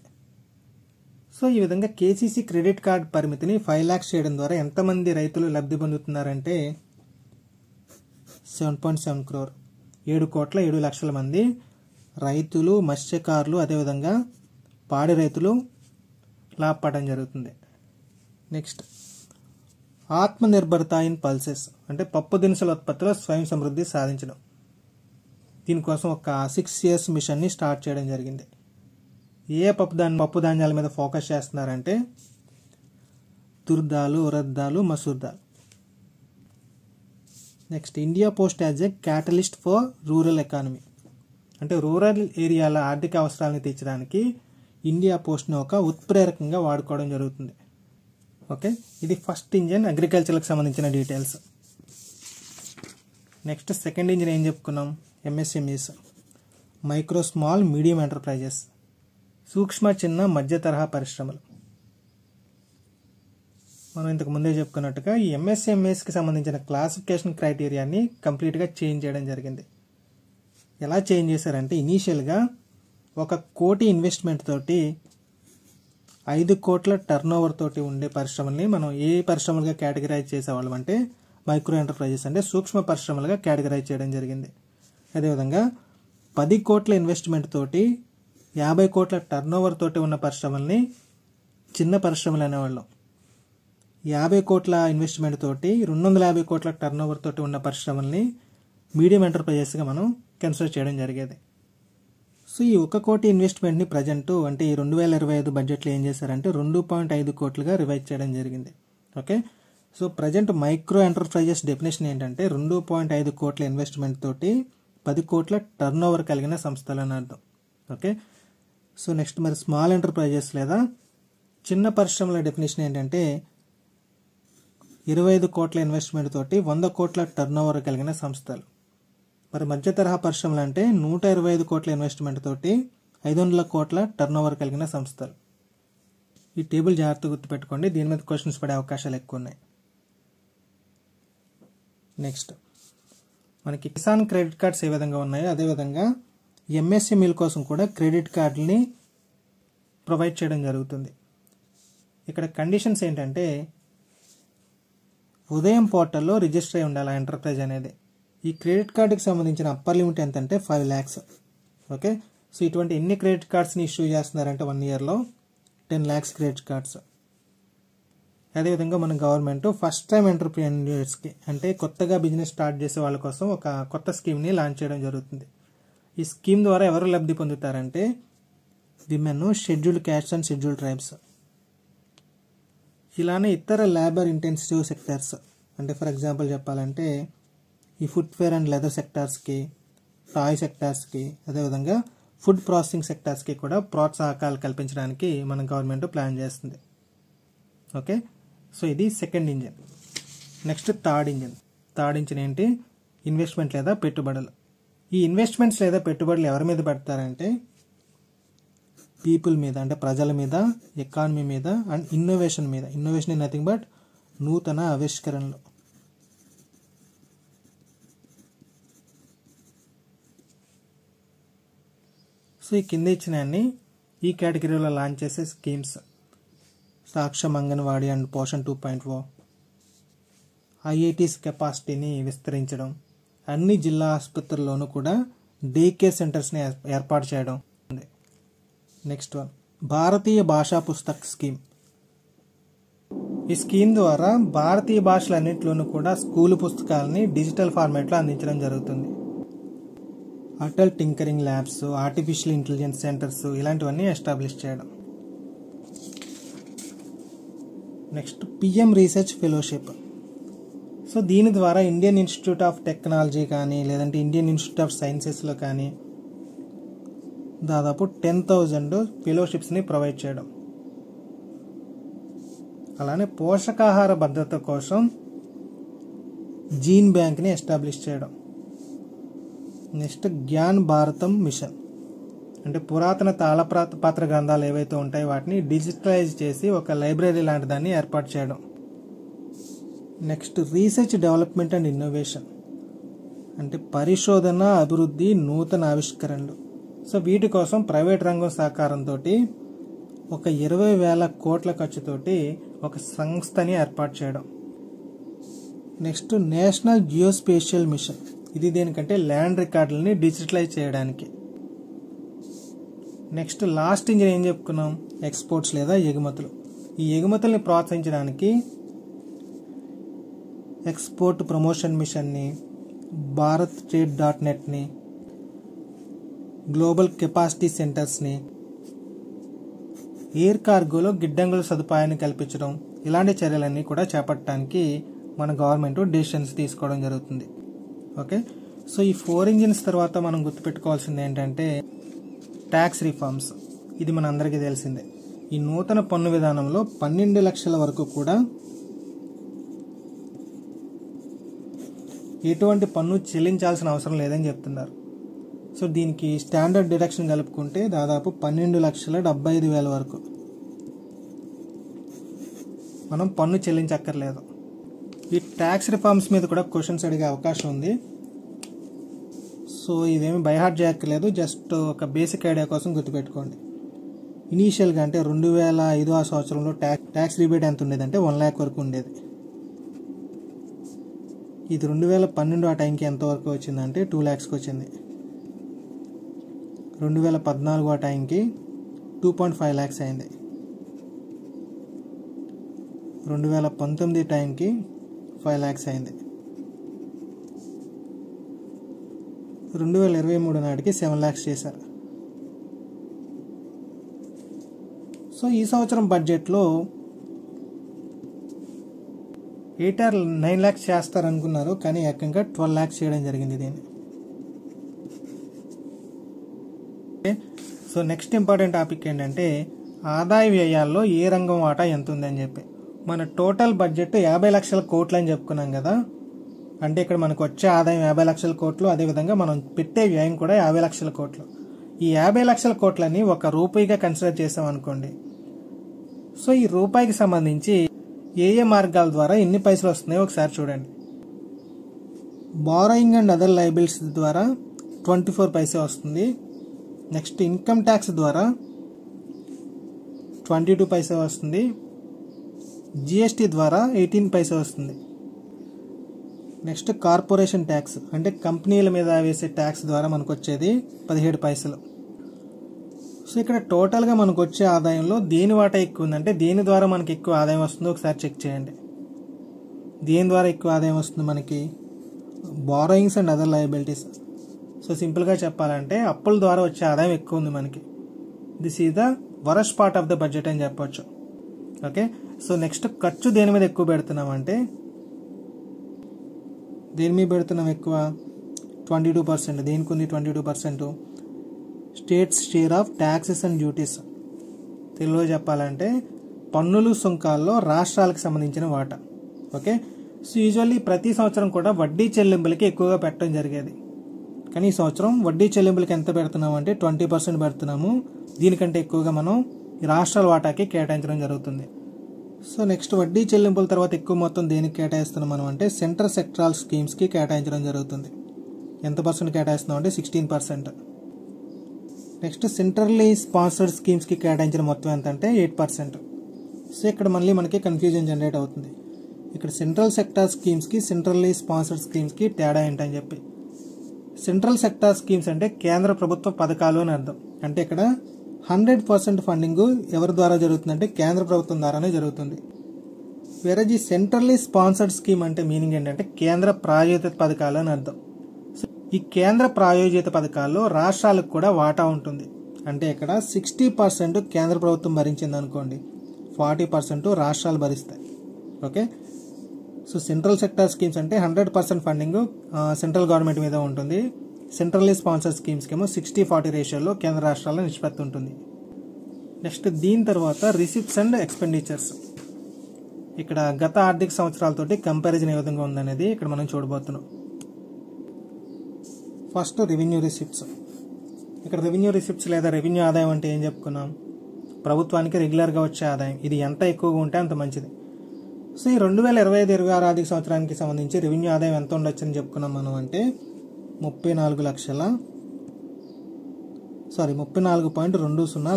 సో ఈ విధంగా కేసీసీ క్రెడిట్ కార్డ్ పరిమితిని 5 lakhs చేయడం ద్వారా ఎంతమంది రైతులు లబ్ధి పొందుతున్నారంటే 7.7 crore, 7,07,00,000 మంది రైతులు, మత్స్యకారులు, అదేవిధంగా పాడి రైతులు లాభపడడం జరుగుతుంది. నెక్స్ట్ ఆత్మనిర్భరత ఇన్ పల్సెస్ అంటే పప్పు దినుసుల ఉత్పత్తిలో స్వయం సమృద్ధి సాధించడం. దీనికోసం ఒక 6 years మిషన్ని స్టార్ట్ చేయడం జరిగింది. ఏ పప్పు ధాన్యాల మీద ఫోకస్ చేస్తున్నారంటే తుర్దాలు, ఉరద్దాలు, masoor dal. Next India post as a catalyst for rural economy అంటే రూరల్ ఏరియాల ఆర్థిక అవసరాలను తీర్చడానికి ఇండియా పోస్ట్ని ఒక ఉత్ప్రేరకంగా వాడుకోవడం జరుగుతుంది. ఓకే, ఇది ఫస్ట్ ఇంజిన్ అగ్రికల్చర్కి సంబంధించిన డీటెయిల్స్. నెక్స్ట్ సెకండ్ ఇంజిన్ ఏం చెప్పుకున్నాం? MSMEs, micro small medium enterprises, సూక్ష్మ చిన్న మధ్య తరహా పరిశ్రమలు. మనం ఇంతకు ముందే చెప్పుకున్నట్టుగా ఈ ఎంఎస్ఎంఈస్కి సంబంధించిన క్లాసిఫికేషన్ క్రైటీరియాని కంప్లీట్గా చేంజ్ చేయడం జరిగింది. ఎలా చేంజ్ చేశారంటే ఇనీషియల్గా 1 కోటి ఇన్వెస్ట్మెంట్ తోటి 5 కోట్ల టర్న్ ఓవర్ తోటి ఉండే పరిశ్రమల్ని మనం ఏ పరిశ్రమలుగా కేటగిరైజ్ చేసేవాళ్ళం అంటే మైక్రో ఎంటర్ప్రైజెస్ అంటే సూక్ష్మ పరిశ్రమలుగా కేటగిరైజ్ చేయడం జరిగింది. అదేవిధంగా 10 కోట్ల ఇన్వెస్ట్మెంట్ తోటి 50 కోట్ల టర్న్ ఓవర్ తోటి ఉన్న పరిశ్రమల్ని చిన్న పరిశ్రమలు అనేవాళ్ళం. 50 కోట్ల ఇన్వెస్ట్మెంట్ తోటి 250 కోట్ల టర్న్ ఓవర్ తోటి ఉన్న పరిశ్రమల్ని మీడియం ఎంటర్ప్రైజెస్గా మనం కన్సిడర్ చేయడం జరిగేది. సో ఈ 1 కోటి ఇన్వెస్ట్మెంట్ని ప్రజెంట్ అంటే ఈ 2025 బడ్జెట్లో ఏం చేశారంటే 2.5 కోట్లుగా రివైజ్ చేయడం జరిగింది. Okay, so present micro enterprises definition ఏంటంటే 2.5 కోట్ల ఇన్వెస్ట్మెంట్ తోటి 10 కోట్ల టర్న్ ఓవర్ కలిగిన సంస్థలు అని అర్థం. ఓకే, సో నెక్స్ట్ మరి స్మాల్ ఎంటర్ప్రైజెస్ లేదా చిన్న పరిశ్రమల డెఫినేషన్ ఏంటంటే 25 కోట్ల ఇన్వెస్ట్మెంట్ తోటి 100 కోట్ల టర్న్ ఓవర్ కలిగిన సంస్థలు. మరి మధ్య తరహా పరిశ్రమలు అంటే 125 కోట్ల ఇన్వెస్ట్మెంట్ తోటి 500 కోట్ల టర్న్ ఓవర్ కలిగిన సంస్థలు. ఈ టేబుల్ జాగ్రత్తగా గుర్తుపెట్టుకోండి, దీని మీద క్వశ్చన్స్ పడే అవకాశాలు ఎక్కువ ఉన్నాయి. నెక్స్ట్ మనకి కిసాన్ క్రెడిట్ కార్డ్స్ ఏ విధంగా ఉన్నాయో అదేవిధంగా ఎంఎస్ఎంఈల కోసం కూడా క్రెడిట్ కార్డుని ప్రొవైడ్ చేయడం జరుగుతుంది. ఇక్కడ కండిషన్స్ ఏంటంటే ఉదయం పోర్టల్లో రిజిస్టర్ అయి ఉండాలి ఆ ఎంటర్ప్రైజ్ అనేది. ఈ క్రెడిట్ కార్డుకి సంబంధించిన అప్పర్ లిమిట్ ఎంత అంటే 5 lakhs. ఓకే, సో ఇటువంటి ఎన్ని క్రెడిట్ కార్డ్స్ని ఇష్యూ చేస్తున్నారంటే 1 yearలో 10 lakhs క్రెడిట్ కార్డ్స్. అదేవిధంగా మన గవర్నమెంట్ ఫస్ట్ టైం ఎంటర్ప్రెన్యూర్స్కి అంటే కొత్తగా బిజినెస్ స్టార్ట్ చేసే వాళ్ళ కోసం ఒక కొత్త స్కీమ్ని లాంచ్ చేయడం జరుగుతుంది. ఈ స్కీమ్ ద్వారా ఎవరు లబ్ధి పొందుతారంటే women, scheduled castes and scheduled tribes. ఇలానే ఇతర లేబర్ ఇంటెన్సివ్ సెక్టర్స్ అంటే ఫర్ ఎగ్జాంపుల్ చెప్పాలంటే ఈ ఫుట్వేర్ అండ్ లెదర్ సెక్టార్స్కి, టాయ్ సెక్టార్స్కి, అదేవిధంగా ఫుడ్ ప్రాసెసింగ్ సెక్టార్స్కి కూడా ప్రోత్సాహకాలు కల్పించడానికి మన గవర్నమెంట్ ప్లాన్ చేస్తుంది. ఓకే, సో ఇది second engine. Next third engine ఏంటి? ఇన్వెస్ట్మెంట్ లేదా పెట్టుబడులు. ఈ ఇన్వెస్ట్మెంట్స్ లేదా పెట్టుబడులు ఎవరి మీద పెడతారంటే పీపుల్ మీద అంటే ప్రజల మీద, ఎకానమీ మీద అండ్ ఇన్నోవేషన్ మీద. ఇన్నోవేషన్ ఇన్ నథింగ్ బట్ నూతన ఆవిష్కరణలు. సో ఈ కింద ఇచ్చిన అన్ని ఈ కేటగిరీలో లాంచ్ చేసే schemes Saksham Anganwadi and Poshan 2.0, IITs కెపాసిటీని విస్తరించడం, అన్ని జిల్లా ఆసుపత్రుల్లోనూ కూడా డే కేర్ సెంటర్స్ని ఏర్పాటు చేయడం. నెక్స్ట్ వన్ భారతీయ భాషా పుస్తక్ స్కీమ్. ఈ స్కీమ్ ద్వారా భారతీయ భాషలన్నింటిలోనూ కూడా స్కూలు పుస్తకాలని డిజిటల్ ఫార్మాట్లో అందించడం జరుగుతుంది. Atal tinkering labs, artificial intelligence centres ఇలాంటివన్నీ ఎస్టాబ్లిష్ చేయడం. Next PM research fellowship. So దీని ద్వారా ఇండియన్ ఇన్స్టిట్యూట్ ఆఫ్ టెక్నాలజీ కానీ లేదంటే ఇండియన్ ఇన్స్టిట్యూట్ ఆఫ్ సైన్సెస్లో కానీ దాదాపు 10,000 ఫెలోషిప్స్ని ప్రొవైడ్ చేయడం. అలానే పోషకాహార భద్రత కోసం జీన్ బ్యాంక్ని ఎస్టాబ్లిష్ చేయడం. నెక్స్ట్ జ్ఞాన్ భారతం మిషన్ అంటే పురాతన తాళపత్ర గ్రంథాలు ఏవైతే ఉంటాయో వాటిని డిజిటలైజ్ చేసి ఒక లైబ్రరీ లాంటి దాన్ని ఏర్పాటు చేయడం. Next research development and innovation అంటే పరిశోధన, అభివృద్ధి, నూతన ఆవిష్కరణలు. సో వీటి కోసం ప్రైవేట్ రంగం సహకారంతో ఒక 20,000 కోట్ల ఖర్చుతోటి ఒక సంస్థని ఏర్పాటు చేయడం. Next national geospatial mission. ఇది దేనికంటే ల్యాండ్ రికార్డులని డిజిటలైజ్ చేయడానికి. నెక్స్ట్ లాస్ట్ ఇంజిన్ ఏం చెప్పుకున్నాం? ఎక్స్పోర్ట్స్ లేదా ఎగుమతులు. ఈ ఎగుమతుల్ని ప్రోత్సహించడానికి ఎక్స్పోర్ట్ ప్రమోషన్ మిషన్ని, భారత్ ట్రేడ్.netని, గ్లోబల్ కెపాసిటీ సెంటర్స్ని, ఎయిర్ కార్గోలో గిడ్డంగుల సదుపాయాన్ని కల్పించడం ఇలాంటి చర్యలన్నీ కూడా చేపట్టడానికి మన గవర్నమెంట్ డెసిషన్స్ తీసుకోవడం జరుగుతుంది. ఓకే, సో ఈ 4 ఇంజిన్స్ తర్వాత మనం గుర్తుపెట్టుకోవాల్సింది ఏంటంటే ట్యాక్స్ రిఫార్మ్స్. ఇది మన అందరికీ తెలిసిందే. ఈ నూతన పన్ను విధానంలో 12 లక్షల వరకు కూడా ఎటువంటి పన్ను చెల్లించాల్సిన అవసరం లేదని చెప్తున్నారు. సో దీనికి స్టాండర్డ్ డిడక్షన్ కలుపుకుంటే దాదాపు 12,75,000 వరకు మనం పన్ను చెల్లించక్కర్లేదు. ఈ ట్యాక్స్ రిఫార్మ్స్ మీద కూడా క్వశ్చన్స్ అడిగే అవకాశం ఉంది. సో ఇదేమి బైహార్ట్ చేయక్కర్లేదు, జస్ట్ ఒక బేసిక్ ఐడియా కోసం గుర్తుపెట్టుకోండి. ఇనీషియల్గా అంటే 2005 సంవత్సరంలో ట్యాక్స్ రిబేట్ ఎంత ఉండేదంటే 1 lakh వరకు ఉండేది. ఇది 2012 ఆ టైంకి ఎంతవరకు వచ్చిందంటే 2 lakhsకి వచ్చింది. 2014 ఆ టైంకి 2.5 lakhs అయింది. 2019 టైంకి 5 lakhs అయింది. 2023 నాటికి 7 lakhs చేశారు. సో ఈ సంవత్సరం బడ్జెట్లో 8 or 9 lakhs చేస్తారనుకున్నారు, కానీ ఏకంగా 12 lakhs చేయడం జరిగింది దీన్ని. సో నెక్స్ట్ ఇంపార్టెంట్ టాపిక్ ఏంటంటే ఆదాయ వ్యయాల్లో ఏ రంగం వాటా ఎంత ఉందని చెప్పి. మన టోటల్ బడ్జెట్ 50 లక్షల కోట్లు అని చెప్పుకున్నాం కదా. అంటే ఇక్కడ మనకు వచ్చే ఆదాయం 50 లక్షల కోట్లు, అదేవిధంగా మనం పెట్టే వ్యయం కూడా 50 లక్షల కోట్లు. ఈ 50 లక్షల కోట్లని ఒక రూపాయిగా కన్సిడర్ చేసాం అనుకోండి. సో ఈ రూపాయికి సంబంధించి ఏ మార్గాల ద్వారా ఎన్ని పైసలు వస్తున్నాయో ఒకసారి చూడండి. బారోయింగ్ అండ్ అదర్ లయబిలిటీస్ ద్వారా 24 పైసే వస్తుంది. నెక్స్ట్ ఇన్కమ్ ట్యాక్స్ ద్వారా 22 పైసే వస్తుంది. జిఎస్టీ ద్వారా 18 పైసే వస్తుంది. నెక్స్ట్ కార్పొరేషన్ ట్యాక్స్ అంటే కంపెనీల మీద వేసే ట్యాక్స్ ద్వారా మనకు వచ్చేది 17 పైసలు. సో ఇక్కడ టోటల్గా మనకు వచ్చే ఆదాయంలో దేని వాటా ఎక్కువ ఉందంటే దేని ద్వారా మనకి ఎక్కువ ఆదాయం వస్తుందో ఒకసారి చెక్ చేయండి. దేని ద్వారా ఎక్కువ ఆదాయం వస్తుంది మనకి? Borrowings and other liabilities. So సింపుల్గా చెప్పాలంటే అప్పుల ద్వారా వచ్చే ఆదాయం ఎక్కువ ఉంది మనకి. This is the worst part of the budget అని చెప్పొచ్చు. ఓకే, సో నెక్స్ట్ ఖర్చు దేని మీద ఎక్కువ పెడుతున్నామంటే దేని మీద పెడుతున్నాం ఎక్కువ? 22%. దేనికి ఉంది 22%? States share of taxes and duties. తెలుగులో చెప్పాలంటే పన్నులు సుంకాల్లో రాష్ట్రాలకు సంబంధించిన వాటా. ఓకే, సో యూజువల్లీ ప్రతి సంవత్సరం కూడా వడ్డీ చెల్లింపులకి ఎక్కువగా పెట్టడం జరిగేది. కానీ ఈ సంవత్సరం వడ్డీ చెల్లింపులకి ఎంత పెడుతున్నాము అంటే 20% పెడుతున్నాము. దీనికంటే ఎక్కువగా మనం రాష్ట్రాల వాటాకి కేటాయించడం జరుగుతుంది. సో నెక్స్ట్ వడ్డీ చెల్లింపుల తర్వాత ఎక్కువ మొత్తం దేనికి కేటాయిస్తున్నాం మనం అంటే సెంట్రల్ సెక్టరల్ స్కీమ్స్కి కేటాయించడం జరుగుతుంది. ఎంత పర్సెంట్ కేటాయిస్తున్నాం అంటే 16%. నెక్స్ట్ సెంట్రల్లీ స్పాన్సర్డ్ స్కీమ్స్కి కేటాయించిన మొత్తం ఎంత అంటే 8%. సో ఇక్కడ మళ్ళీ మనకి కన్ఫ్యూజన్ జనరేట్ అవుతుంది. ఇక్కడ సెంట్రల్ సెక్టార్ స్కీమ్స్కి సెంట్రల్లీ స్పాన్సర్డ్ స్కీమ్స్కి తేడా ఏంటని చెప్పి. సెంట్రల్ సెక్టార్ స్కీమ్స్ అంటే కేంద్ర ప్రభుత్వ పథకాలు అని అర్థం. అంటే ఇక్కడ 100% ఫండింగ్ ఎవరి ద్వారా జరుగుతుందంటే కేంద్ర ప్రభుత్వం ద్వారానే జరుగుతుంది. వేరే ఈ సెంట్రల్లీ స్పాన్సర్డ్ స్కీమ్ అంటే మీనింగ్ ఏంటంటే కేంద్ర ప్రాయోజిత పథకాలు అని అర్థం. ఈ కేంద్ర ప్రాయోజిత పథకాల్లో రాష్ట్రాలకు కూడా వాటా ఉంటుంది. అంటే ఇక్కడ 60% కేంద్ర ప్రభుత్వం భరించింది అనుకోండి, 40% రాష్ట్రాలు భరిస్తాయి. Okay, so central sector schemes అంటే 100% ఫండింగ్ సెంట్రల్ గవర్నమెంట్ మీద ఉంటుంది. సెంట్రల్లీ స్పాన్సర్ స్కీమ్స్కి ఏమో 60-40 రేషియోలో కేంద్ర రాష్ట్రాల నిష్పత్తి ఉంటుంది. నెక్స్ట్ దీని తర్వాత రిసిప్ట్స్ అండ్ ఎక్స్పెండిచర్స్. ఇక్కడ గత ఆర్థిక సంవత్సరాలతోటి కంపారిజన్ ఏ విధంగా ఉందనేది ఇక్కడ మనం చూడబోతున్నాం. First revenue receipts. ఇక్కడ రెవెన్యూ రిసిప్ట్స్ లేదా రెవెన్యూ ఆదాయం అంటే ఏం చెప్పుకున్నాం? ప్రభుత్వానికి రెగ్యులర్గా వచ్చే ఆదాయం. ఇది ఎంత ఎక్కువగా ఉంటే అంత మంచిది. సో ఈ 2025-26 ఆర్థిక సంవత్సరానికి సంబంధించి రెవెన్యూ ఆదాయం ఎంత ఉండొచ్చని చెప్పుకున్నాం మనం అంటే 34.20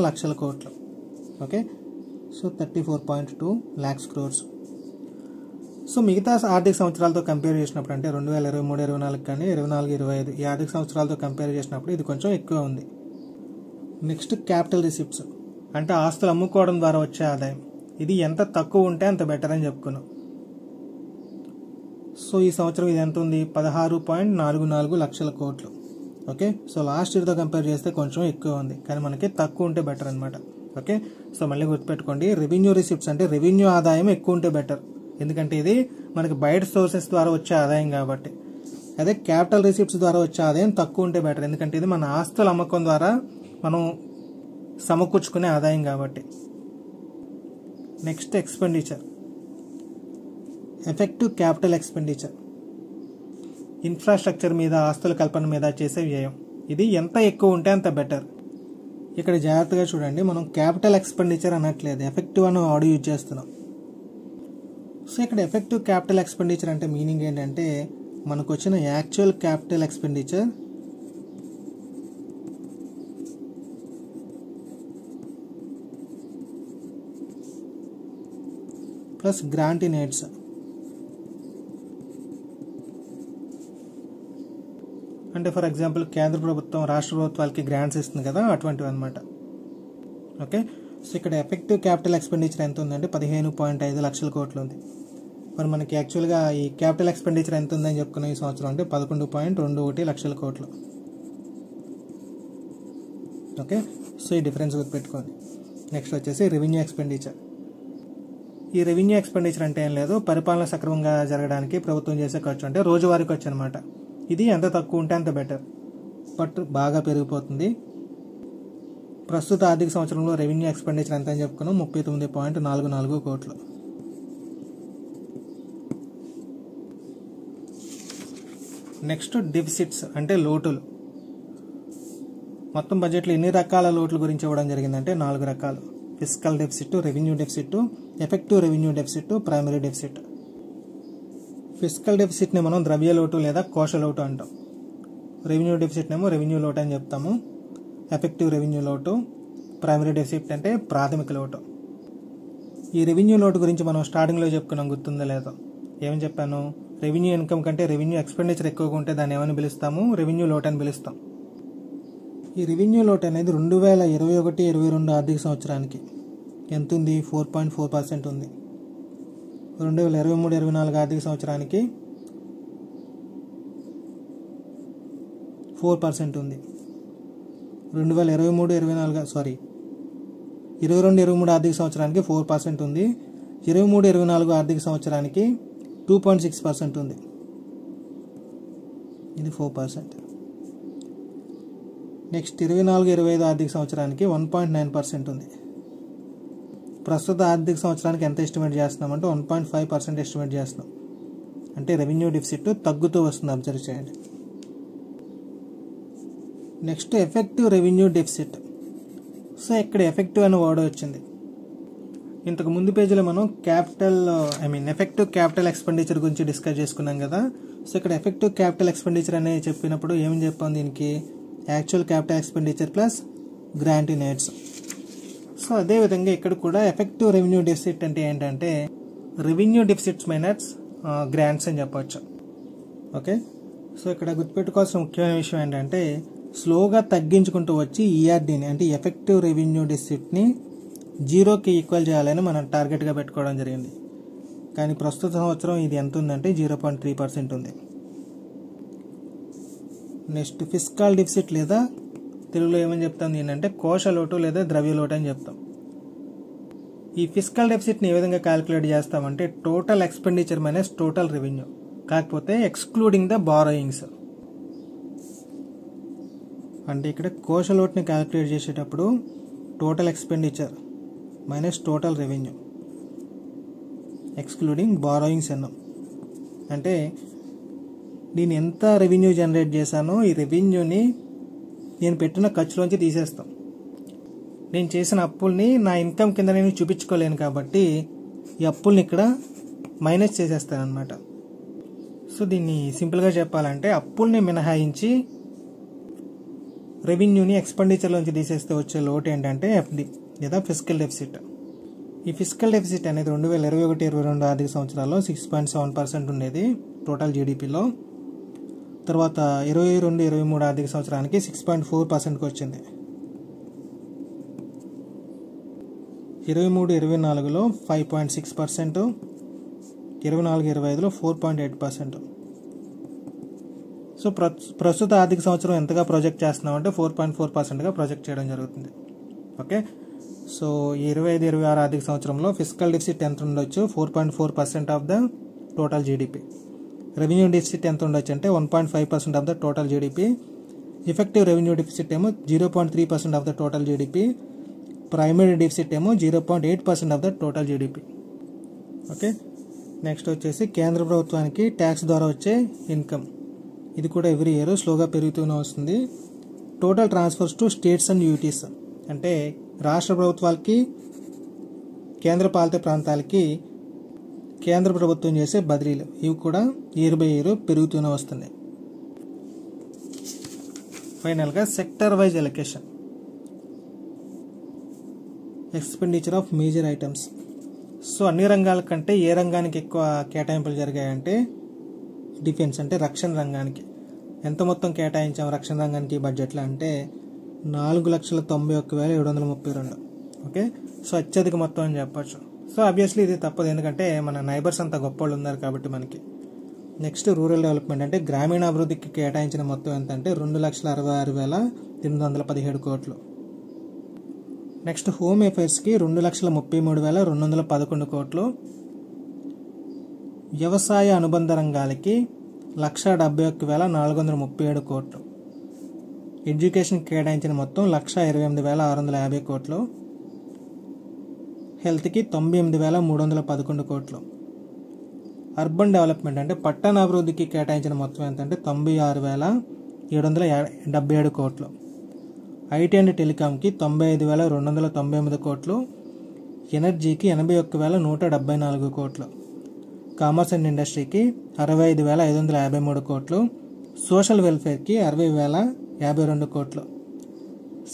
లక్షల కోట్లు. Okay, so 34.2 lakhs crores. So మిగతా ఆర్థిక సంవత్సరాలతో కంపేర్ చేసినప్పుడు అంటే 2023-24 కానీ 24-25 ఈ ఆర్థిక సంవత్సరాలతో కంపేర్ చేసినప్పుడు ఇది కొంచెం ఎక్కువ ఉంది. నెక్స్ట్ క్యాపిటల్ రిసిప్ట్స్ అంటే ఆస్తులు అమ్ముకోవడం ద్వారా వచ్చే ఆదాయం. ఇది ఎంత తక్కువ ఉంటే అంత బెటర్ అని చెప్పుకున్నాం. సో ఈ సంవత్సరం ఇది ఎంత ఉంది? 16.44 లక్షల కోట్లు. ఓకే, సో లాస్ట్ ఇయర్తో కంపేర్ చేస్తే కొంచెం ఎక్కువ ఉంది, కానీ మనకి తక్కువ ఉంటే బెటర్ అనమాట. ఓకే, సో మళ్ళీ గుర్తుపెట్టుకోండి, రెవెన్యూ రిసిప్ట్స్ అంటే రెవెన్యూ ఆదాయం ఎక్కువ ఉంటే బెటర్, ఎందుకంటే ఇది మనకి బయట సోర్సెస్ ద్వారా వచ్చే ఆదాయం కాబట్టి. అదే క్యాపిటల్ రిసిప్ట్స్ ద్వారా వచ్చే ఆదాయం తక్కువ ఉంటే బెటర్, ఎందుకంటే ఇది మన ఆస్తుల అమ్మకం ద్వారా మనం సమకూర్చుకునే ఆదాయం కాబట్టి. Next expenditure. Effective capital expenditure infrastructure మీద, ఆస్తుల కల్పన మీద చేసే వ్యయం. ఇది ఎంత ఎక్కువ ఉంటే అంత బెటర్. ఇక్కడ జాగ్రత్తగా చూడండి, మనం క్యాపిటల్ ఎక్స్పెండిచర్ అనట్లేదు, ఎఫెక్టివ్ అని వర్డ్ యూజ్ చేస్తున్నాం. సో ఇక్కడ ఎఫెక్టివ్ క్యాపిటల్ ఎక్స్పెండిచర్ అంటే మీనింగ్ ఏంటంటే మనకు వచ్చిన actual capital expenditure plus grant in AIDS. అంటే ఫర్ ఎగ్జాంపుల్ కేంద్ర ప్రభుత్వం రాష్ట్ర ప్రభుత్వాలకి గ్రాంట్స్ ఇస్తుంది కదా, అటువంటివి అనమాట. ఓకే, సో ఇక్కడ ఎఫెక్టివ్ క్యాపిటల్ ఎక్స్పెండిచర్ ఎంత ఉందంటే 15.5 లక్షల కోట్లు ఉంది. మరి మనకి యాక్చువల్గా ఈ క్యాపిటల్ ఎక్స్పెండిచర్ ఎంత ఉందని చెప్పుకున్న ఈ సంవత్సరం అంటే 11.21 లక్షల కోట్లు. ఓకే, సో ఈ డిఫరెన్స్ గుర్తుపెట్టుకోండి. నెక్స్ట్ వచ్చేసి రెవెన్యూ ఎక్స్పెండిచర్. ఈ రెవెన్యూ ఎక్స్పెండిచర్ అంటే ఏం లేదు, పరిపాలన సక్రమంగా జరగడానికి ప్రభుత్వం చేసే ఖర్చు, అంటే రోజువారీ ఖర్చు అనమాట. ఇది ఎంత తక్కువ ఉంటే అంత బెటర్, బట్ బాగా పెరిగిపోతుంది. ప్రస్తుత ఆర్థిక సంవత్సరంలో రెవెన్యూ ఎక్స్పెండిచర్ ఎంత అని చెప్పుకున్నాం, 39.44 కోట్లు. నెక్స్ట్ డెఫిసిట్స్ అంటే లోటులు. మొత్తం బడ్జెట్లో ఎన్ని రకాల లోట్ల గురించి ఇవ్వడం జరిగిందంటే 4 రకాలు. Fiscal deficit, revenue deficit, effective revenue deficit, primary deficit. Fiscal డెఫిసిట్ని మనం ద్రవ్య లోటు లేదా కోశ లోటు అంటాం. రెవెన్యూ డెఫిసిట్నేమో రెవెన్యూ లోటు అని చెప్తాము. ఎఫెక్టివ్ రెవెన్యూ లోటు, ప్రైమరీ డెఫిసిట్ అంటే ప్రాథమిక లోటు. ఈ రెవెన్యూ లోటు గురించి మనం స్టార్టింగ్లో చెప్పుకున్నాం, గుర్తుందో లేదో. ఏమని చెప్పాను, రెవెన్యూ ఇన్కమ్ కంటే రెవెన్యూ ఎక్స్పెండిచర్ ఎక్కువగా ఉంటే దాన్ని ఏమని పిలుస్తాము, రెవెన్యూ లోటు అని పిలుస్తాం. ఈ రెవెన్యూ లోటు అనేది 2021-22 ఆర్థిక సంవత్సరానికి ఎంత ఉంది, 4.4% ఉంది. 2023-24 ఆర్థిక సంవత్సరానికి 4% ఉంది. 22-23 ఆర్థిక సంవత్సరానికి 4% ఉంది. 23-24 ఆర్థిక సంవత్సరానికి 2.6% ఉంది. ఇది 4%. నెక్స్ట్ 24-25 ఆర్థిక సంవత్సరానికి 1.9% ఉంది. ప్రస్తుత ఆర్థిక సంవత్సరానికి ఎంత ఎస్టిమేట్ చేస్తున్నామంటే 1.5% ఎస్టిమేట్ చేస్తున్నాం. అంటే రెవెన్యూ డెఫిసిట్ తగ్గుతూ వస్తుంది, అబ్జర్వ్ చేయండి. Next effective revenue deficit. So ఇక్కడ ఎఫెక్టివ్ అనే వర్డ్ వచ్చింది. ఇంతకు ముందు పేజీలో మనం ఎఫెక్టివ్ క్యాపిటల్ ఎక్స్పెండిచర్ గురించి డిస్కస్ చేసుకున్నాం కదా. సో ఇక్కడ ఎఫెక్టివ్ క్యాపిటల్ ఎక్స్పెండిచర్ అనేది చెప్పినప్పుడు ఏమని చెప్పాం, దీనికి actual capital expenditure plus grant in AIDS. So అదేవిధంగా ఇక్కడ కూడా ఎఫెక్టివ్ రెవెన్యూ డెఫిసిట్ అంటే ఏంటంటే రెవెన్యూ డెఫిసిట్స్ మైనస్ గ్రాంట్స్ అని చెప్పవచ్చు. ఓకే, సో ఇక్కడ గుర్తుపెట్టుకోవాల్సిన ముఖ్యమైన విషయం ఏంటంటే స్లోగా తగ్గించుకుంటూ వచ్చి ఈఆర్డీని అంటే ఎఫెక్టివ్ రెవెన్యూ డెఫిసిట్ని 0కి ఈక్వల్ చేయాలని మనం టార్గెట్గా పెట్టుకోవడం జరిగింది. కానీ ప్రస్తుత సంవత్సరం ఇది ఎంత ఉందంటే 0.3% ఉంది. నెక్స్ట్ ఫిస్కల్ డెఫిసిట్ లేదా తెలుగులో ఏమని చెప్తాం ఏంటంటే కోశ లోటు లేదా ద్రవ్య లోటు అని చెప్తాం. ఈ ఫిస్కల్ డెఫిసిట్ని ఏ విధంగా క్యాలిక్యులేట్ చేస్తామంటే total expenditure minus total revenue, కాకపోతే ఎక్స్క్లూడింగ్ ద బారోయింగ్స్. అంటే ఇక్కడ కోశ లోటుని క్యాలిక్యులేట్ చేసేటప్పుడు total expenditure minus total revenue excluding borrowings అన్నాం. అంటే నేను ఎంత రెవెన్యూ జనరేట్ చేశానో ఈ రెవెన్యూని నేను పెట్టిన ఖర్చులోంచి తీసేస్తాం. నేను చేసిన అప్పుల్ని నా ఇన్కమ్ కింద నేను చూపించుకోలేను కాబట్టి ఈ అప్పుల్ని ఇక్కడ మైనస్ చేసేస్తాను అనమాట. సో దీన్ని సింపుల్గా చెప్పాలంటే అప్పుల్ని మినహాయించి రెవెన్యూని ఎక్స్పెండిచర్లోంచి తీసేస్తే వచ్చే లోటు ఏంటంటే ఎఫ్డి లేదా ఫిస్కల్ డెఫిసిట్. ఈ ఫిస్కల్ డెఫిసిట్ అనేది 2021-22 ఆర్థిక సంవత్సరాల్లో 6.7% ఉండేది టోటల్ జీడిపిలో. తర్వాత 22-23 ఆర్థిక సంవత్సరానికి 6.4%కి వచ్చింది. 23-24లో 5.6%, 24-25లో 4.8%. సో ప్రస్తుత ఆర్థిక సంవత్సరం ఎంతగా ప్రొజెక్ట్ చేస్తున్నామంటే 4.4%గా ప్రొజెక్ట్ చేయడం జరుగుతుంది. ఓకే, సో 25-26 ఆర్థిక సంవత్సరంలో ఫిస్కల్ డెఫిసిట్ ఎంత ఉండొచ్చు, 4.4% of the total GDP. Revenue deficit ఎంత ఉండొచ్చు అంటే 1.5% of the total GDP. Effective revenue deficit ఏమో 0.3% of the total GDP. Primary deficit ఏమో 0.8% of the total GDP. Okay, next వచ్చేసి కేంద్ర ప్రభుత్వానికి ట్యాక్స్ ద్వారా వచ్చే ఇన్కమ్. ఇది కూడా ఎవ్రీ ఇయర్ స్లోగా పెరుగుతూనే వస్తుంది. Total transfers to states and UTs అంటే రాష్ట్ర ప్రభుత్వాలకి కేంద్ర పాలిత ప్రాంతాలకి కేంద్ర ప్రభుత్వం చేసే బదిలీలు, ఇవి కూడా ఇయర్ బై ఇయర్ పెరుగుతూనే వస్తున్నాయి. ఫైనల్గా sector wise allocation, expenditure of major items. So అన్ని రంగాల కంటే ఏ రంగానికి ఎక్కువ కేటాయింపులు జరిగాయంటే డిఫెన్స్ అంటే రక్షణ రంగానికి. ఎంత మొత్తం కేటాయించాం రక్షణ రంగానికి బడ్జెట్లో అంటే 4,91,732. ఓకే, సో అత్యధిక మొత్తం అని చెప్పొచ్చు. సో ఆబ్వియస్లీ ఇది తప్పదు, ఎందుకంటే మన నైబర్స్ అంతా గొప్ప వాళ్ళు ఉన్నారు కాబట్టి మనకి. నెక్స్ట్ రూరల్ డెవలప్మెంట్ అంటే గ్రామీణాభివృద్ధికి కేటాయించిన మొత్తం ఎంత అంటే 2,66,817 కోట్లు. నెక్స్ట్ హోమ్ అఫైర్స్కి 2,33,211 కోట్లు. వ్యవసాయ అనుబంధ రంగాలకి 1,71,437 కోట్లు. ఎడ్యుకేషన్ కేటాయించిన మొత్తం 1,28,650 కోట్లు. హెల్త్కి 98,311 కోట్లు. అర్బన్ డెవలప్మెంట్ అంటే పట్టణాభివృద్ధికి కేటాయించిన మొత్తం ఎంత అంటే 96,777 కోట్లు. ఐటీ అండ్ టెలికాంకి 95,299 కోట్లు. ఎనర్జీకి 81,174 కోట్లు. కామర్స్ అండ్ ఇండస్ట్రీకి 65,553 కోట్లు. సోషల్ వెల్ఫేర్కి 60,052 కోట్లు.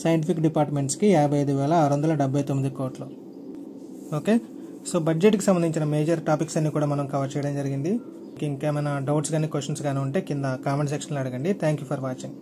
సైంటిఫిక్ డిపార్ట్మెంట్స్కి 55,679 కోట్లు. ఓకే, సో బడ్జెట్కి సంబంధించిన మేజర్ టాపిక్స్ అన్ని కూడా మనం కవర్ చేయడం జరిగింది. ఇంకేమైనా డౌట్స్ కానీ క్వశ్చన్స్ కానీ ఉంటే కింద కామెంట్ సెక్షన్లో అడగండి. Thank you for watching.